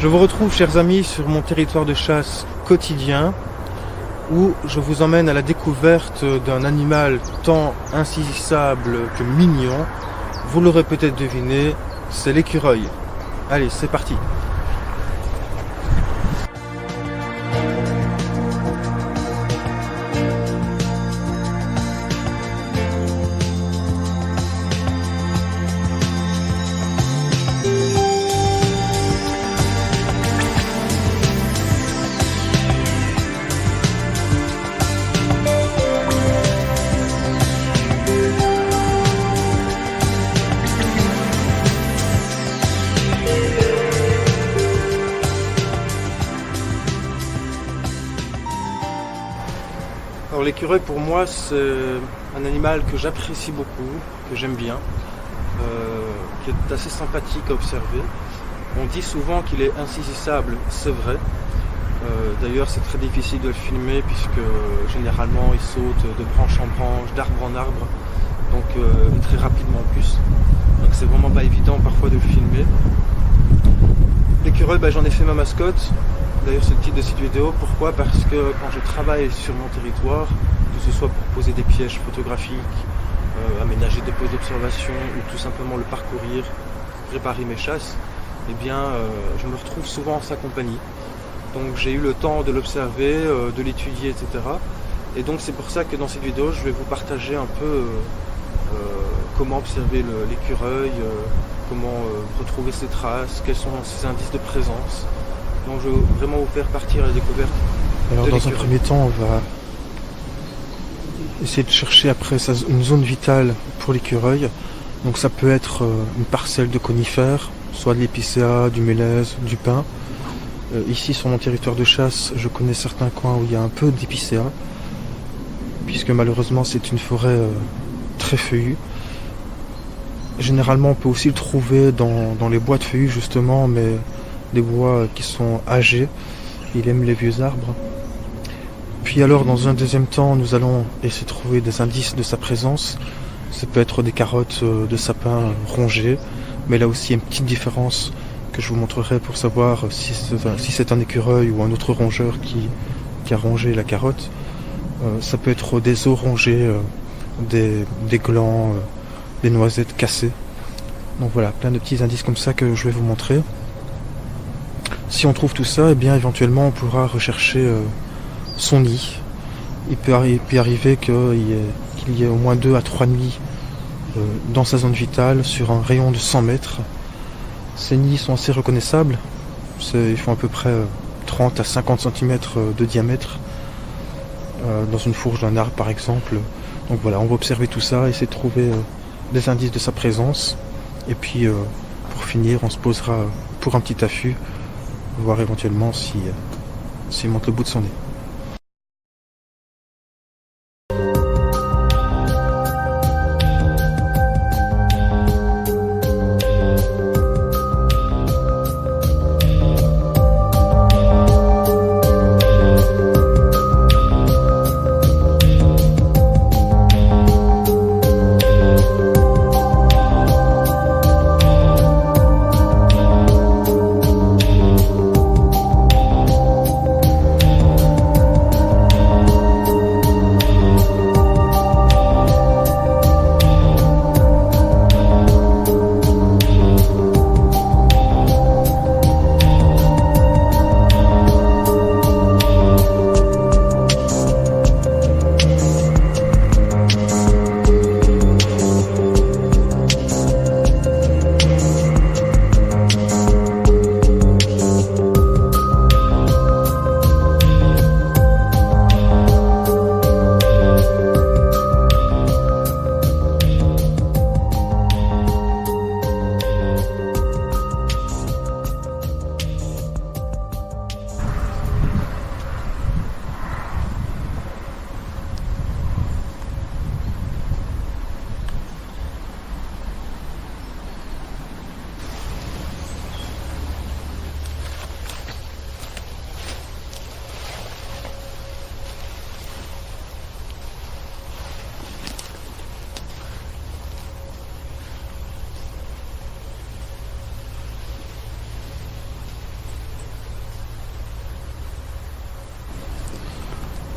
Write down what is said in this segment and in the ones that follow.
Je vous retrouve, chers amis, sur mon territoire de chasse quotidien, où je vous emmène à la découverte d'un animal tant insaisissable que mignon. Vous l'aurez peut-être deviné, c'est l'écureuil. Allez, c'est parti. Alors l'écureuil pour moi c'est un animal que j'apprécie beaucoup, que j'aime bien, qui est assez sympathique à observer. On dit souvent qu'il est insaisissable, c'est vrai. D'ailleurs c'est très difficile de le filmer puisque généralement il saute de branche en branche, d'arbre en arbre, donc et très rapidement en plus. Donc c'est vraiment pas évident parfois de le filmer. L'écureuil, j'en ai fait ma mascotte. D'ailleurs c'est le titre de cette vidéo. Pourquoi? Parce que quand je travaille sur mon territoire, que ce soit pour poser des pièges photographiques, aménager des postes d'observation ou tout simplement le parcourir, préparer mes chasses, eh bien je me retrouve souvent en sa compagnie. Donc j'ai eu le temps de l'observer, de l'étudier, etc. Et donc c'est pour ça que dans cette vidéo je vais vous partager un peu comment observer l'écureuil, comment retrouver ses traces, quels sont ses indices de présence. Donc je vais vraiment vous faire partir à la découverte. Alors dans un premier temps, on va essayer de chercher après une zone vitale pour l'écureuil. Donc ça peut être une parcelle de conifères, soit de l'épicéa, du mélèze, du pin. Ici sur mon territoire de chasse, je connais certains coins où il y a un peu d'épicéa, puisque malheureusement c'est une forêt très feuillue. Généralement on peut aussi le trouver dans les bois de feuillus justement, mais des bois qui sont âgés. Il aime les vieux arbres. Puis alors dans un deuxième temps, nous allons essayer de trouver des indices de sa présence. Ça peut être des carottes de sapin rongées, mais là aussi il y a une petite différence que je vous montrerai pour savoir si c'est un écureuil ou un autre rongeur qui a rongé la carotte. Ça peut être des os rongés, des glands, des noisettes cassées. Donc voilà, plein de petits indices comme ça que je vais vous montrer. Si on trouve tout ça, eh bien éventuellement on pourra rechercher son nid. Il peut arriver qu'il y ait au moins 2 à 3 nids dans sa zone vitale sur un rayon de 100 mètres. Ces nids sont assez reconnaissables. Ils font à peu près 30 à 50 cm de diamètre dans une fourche d'un arbre par exemple. Donc voilà, on va observer tout ça, essayer de trouver des indices de sa présence. Et puis pour finir, on se posera pour un petit affût, voir éventuellement s'il monte le bout de son nez.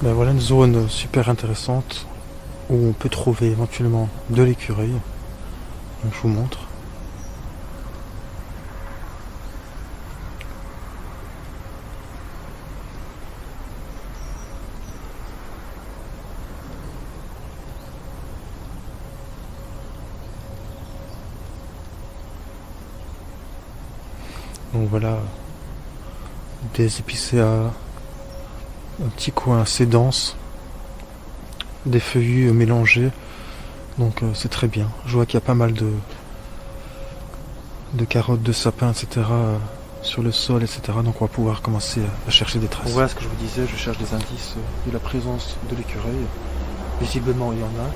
Ben voilà une zone super intéressante où on peut trouver éventuellement de l'écureuil. Donc je vous montre. Donc voilà des épicéas, un petit coin assez dense, des feuillus mélangés, donc c'est très bien. Je vois qu'il y a pas mal de carottes, de sapins, etc. Sur le sol, etc. Donc on va pouvoir commencer à chercher des traces. Voilà ce que je vous disais, je cherche des indices de la présence de l'écureuil. Visiblement il y en a.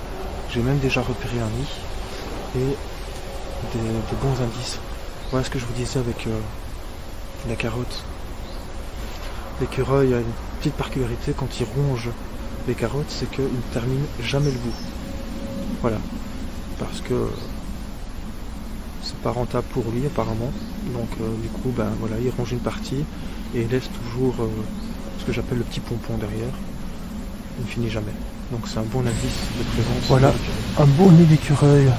J'ai même déjà repéré un nid et des bons indices. Voilà ce que je vous disais avec la carotte. L'écureuil a une petite particularité quand il ronge les carottes, c'est qu'il ne termine jamais le bout. Voilà. Parce que c'est pas rentable pour lui apparemment. Donc du coup ben voilà, il ronge une partie et il laisse toujours ce que j'appelle le petit pompon derrière. Il ne finit jamais. Donc c'est un bon indice de présence. Voilà, un beau nid d'écureuil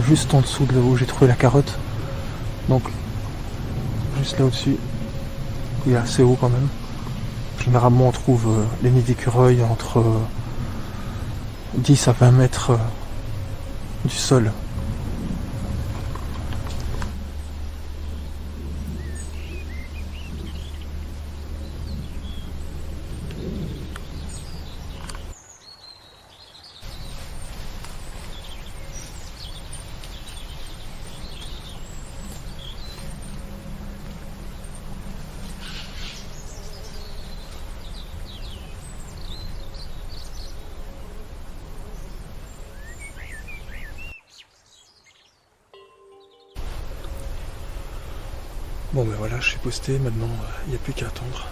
juste en dessous de là où j'ai trouvé la carotte. Donc juste là au-dessus. Il est assez haut quand même. Généralement on trouve les nids d'écureuil entre 10 à 20 mètres du sol. Bon ben voilà, je suis posté, maintenant il n'y a plus qu'à attendre.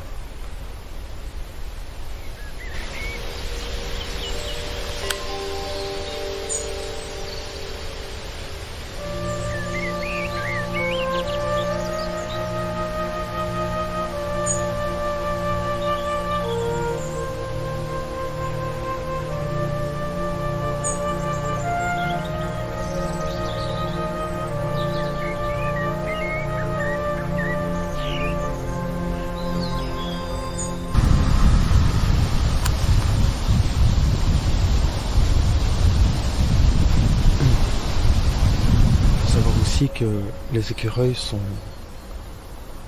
Que les écureuils sont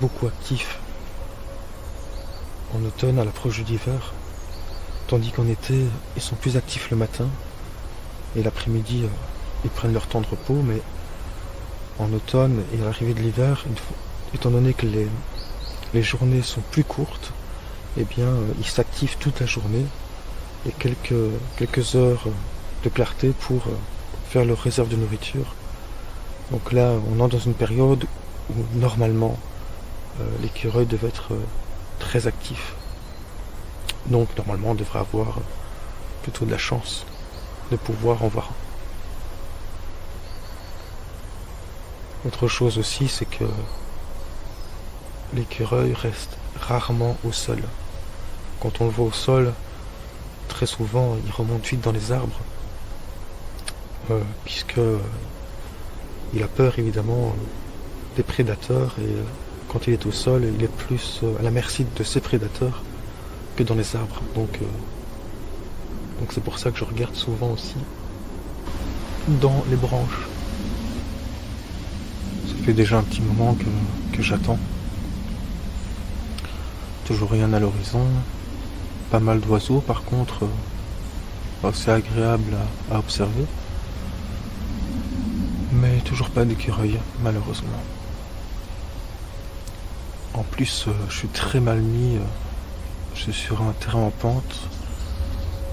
beaucoup actifs en automne à l'approche de l'hiver, tandis qu'en été ils sont plus actifs le matin et l'après-midi ils prennent leur temps de repos, mais en automne et à l'arrivée de l'hiver, étant donné que les journées sont plus courtes, eh bien ils s'activent toute la journée et quelques heures de clarté pour faire leur réserve de nourriture. Donc là, on est dans une période où normalement l'écureuil devait être très actif. Donc normalement, on devrait avoir plutôt de la chance de pouvoir en voir. Autre chose aussi, c'est que l'écureuil reste rarement au sol. Quand on le voit au sol, très souvent, il remonte vite dans les arbres, puisque il a peur évidemment des prédateurs et quand il est au sol, il est plus à la merci de ses prédateurs que dans les arbres. Donc c'est pour ça que je regarde souvent aussi dans les branches. Ça fait déjà un petit moment que j'attends. Toujours rien à l'horizon. Pas mal d'oiseaux par contre, assez agréable à observer. Mais toujours pas d'écureuil, malheureusement. En plus, je suis très mal mis. Je suis sur un terrain en pente.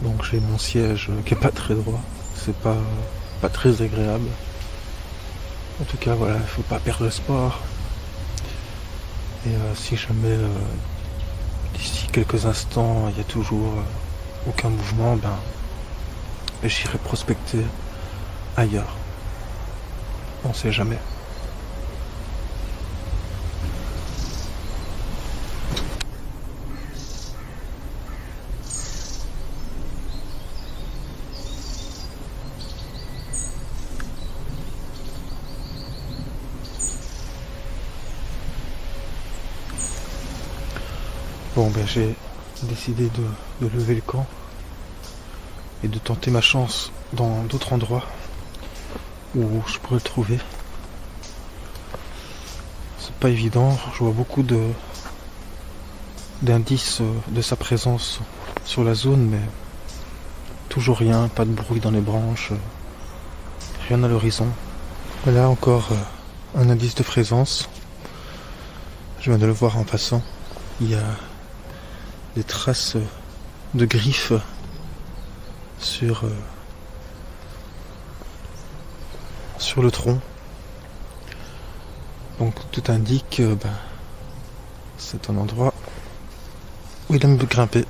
Donc j'ai mon siège qui est pas très droit. C'est pas très agréable. En tout cas, voilà, il faut pas perdre espoir. Et si jamais d'ici quelques instants, il y a toujours aucun mouvement, ben j'irai prospecter ailleurs. On sait jamais. Bon ben j'ai décidé de lever le camp et de tenter ma chance dans d'autres endroits où je pourrais le trouver. C'est pas évident, je vois beaucoup d'indices de sa présence sur la zone, mais toujours rien, pas de bruit dans les branches, rien à l'horizon. Voilà encore un indice de présence. Je viens de le voir en passant. Il y a des traces de griffes sur le tronc. Donc tout indique que c'est un endroit où il aime grimper.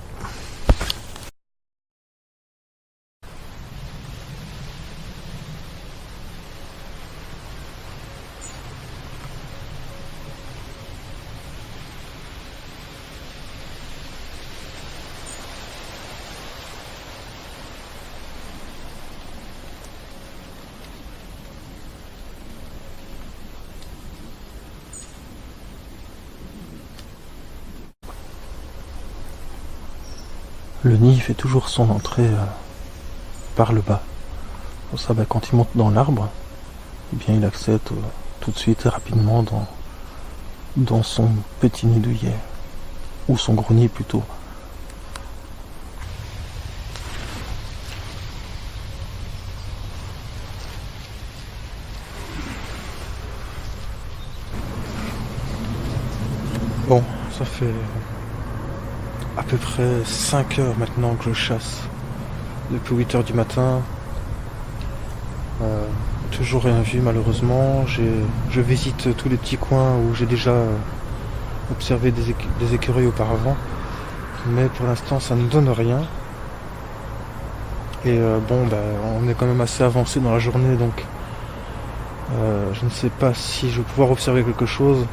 Le nid fait toujours son entrée par le bas. Pour ça, quand il monte dans l'arbre, eh bien, il accède tout de suite et rapidement dans son petit nid douillet. Ou son gros nid plutôt. Bon, ça fait à peu près 5 heures maintenant que je chasse. Depuis 8 heures du matin. Toujours rien vu malheureusement. Je visite tous les petits coins où j'ai déjà observé des écureuils auparavant. Mais pour l'instant ça ne donne rien. Et on est quand même assez avancé dans la journée, donc je ne sais pas si je vais pouvoir observer quelque chose.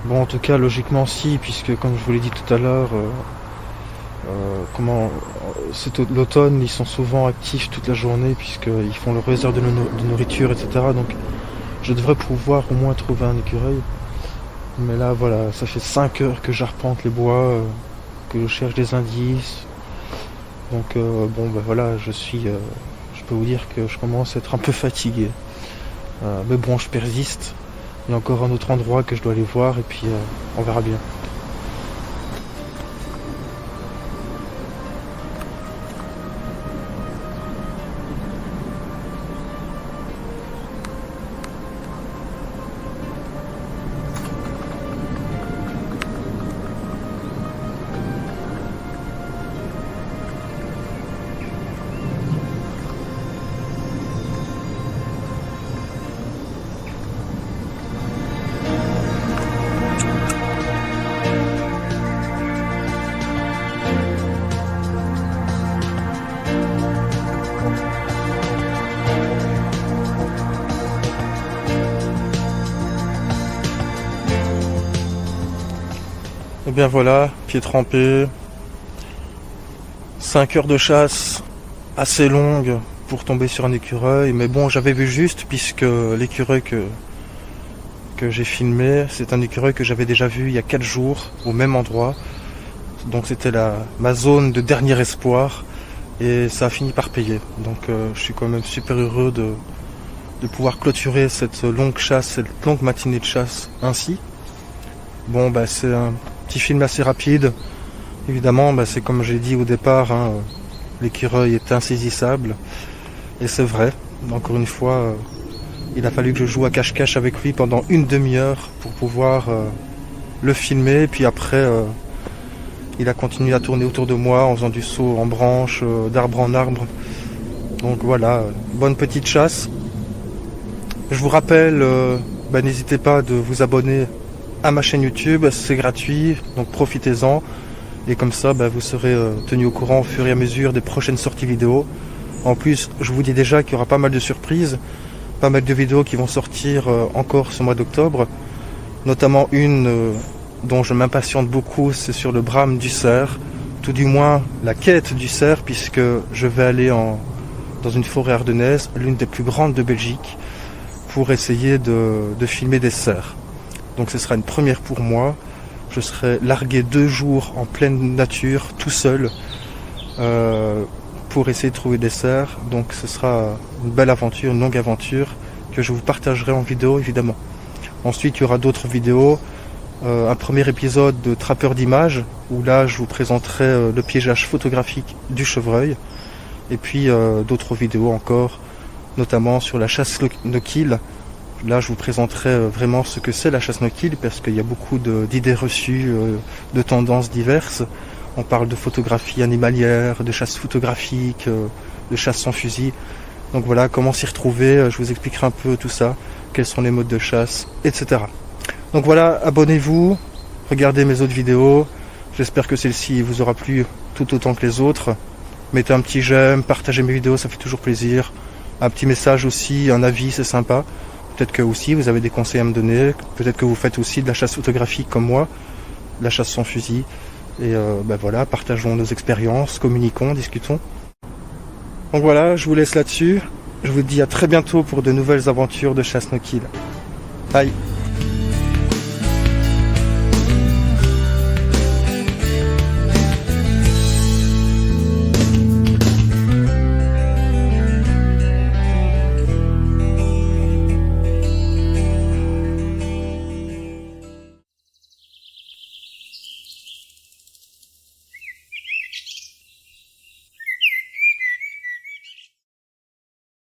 Bon, en tout cas logiquement si, puisque comme je vous l'ai dit tout à l'heure, c'est l'automne, ils sont souvent actifs toute la journée puisqu'ils font leur réserve de nourriture, etc. Donc je devrais pouvoir au moins trouver un écureuil. Mais là voilà, ça fait 5 heures que j'arpente les bois, que je cherche des indices. Donc voilà, je peux vous dire que je commence à être un peu fatigué. Mais bon, je persiste. Il y a encore un autre endroit que je dois aller voir et puis on verra bien. Et bien voilà, pied trempé, 5 heures de chasse assez longue pour tomber sur un écureuil, mais bon, j'avais vu juste puisque l'écureuil que j'ai filmé, c'est un écureuil que j'avais déjà vu il y a 4 jours au même endroit, donc c'était ma zone de dernier espoir et ça a fini par payer, donc je suis quand même super heureux de pouvoir clôturer cette longue chasse, cette longue matinée de chasse ainsi. Bon, c'est un petit film assez rapide. Évidemment, c'est comme j'ai dit au départ, l'écureuil est insaisissable. Et c'est vrai. Encore une fois, il a fallu que je joue à cache-cache avec lui pendant une demi-heure pour pouvoir le filmer. Et puis après, il a continué à tourner autour de moi en faisant du saut en branche, d'arbre en arbre. Donc voilà, bonne petite chasse. Je vous rappelle, n'hésitez pas de vous abonner à ma chaîne YouTube, c'est gratuit, donc profitez-en. Et comme ça, vous serez tenu au courant au fur et à mesure des prochaines sorties vidéo. En plus, je vous dis déjà qu'il y aura pas mal de surprises, pas mal de vidéos qui vont sortir encore ce mois d'octobre. Notamment une dont je m'impatiente beaucoup, c'est sur le brame du cerf. Tout du moins la quête du cerf, puisque je vais aller dans une forêt ardennaise, l'une des plus grandes de Belgique, pour essayer de filmer des cerfs. Donc ce sera une première pour moi. je serai largué 2 jours en pleine nature, tout seul, pour essayer de trouver des cerfs. Donc ce sera une belle aventure, une longue aventure, que je vous partagerai en vidéo évidemment. Ensuite il y aura d'autres vidéos, un premier épisode de trappeur d'images, où là je vous présenterai le piégeage photographique du chevreuil, et puis d'autres vidéos encore, notamment sur la chasse no-kill. Là je vous présenterai vraiment ce que c'est la chasse no-kill, parce qu'il y a beaucoup d'idées reçues, de tendances diverses. On parle de photographie animalière, de chasse photographique, de chasse sans fusil. Donc voilà, comment s'y retrouver, je vous expliquerai un peu tout ça, quels sont les modes de chasse, etc. Donc voilà, abonnez-vous, regardez mes autres vidéos, j'espère que celle-ci vous aura plu tout autant que les autres. Mettez un petit j'aime, partagez mes vidéos, ça fait toujours plaisir. Un petit message aussi, un avis, c'est sympa. Peut-être que aussi vous avez des conseils à me donner, peut-être que vous faites aussi de la chasse photographique comme moi, de la chasse sans fusil. Et ben voilà, partageons nos expériences, communiquons, discutons. Donc voilà, je vous laisse là-dessus. Je vous dis à très bientôt pour de nouvelles aventures de chasse no-kill. Bye.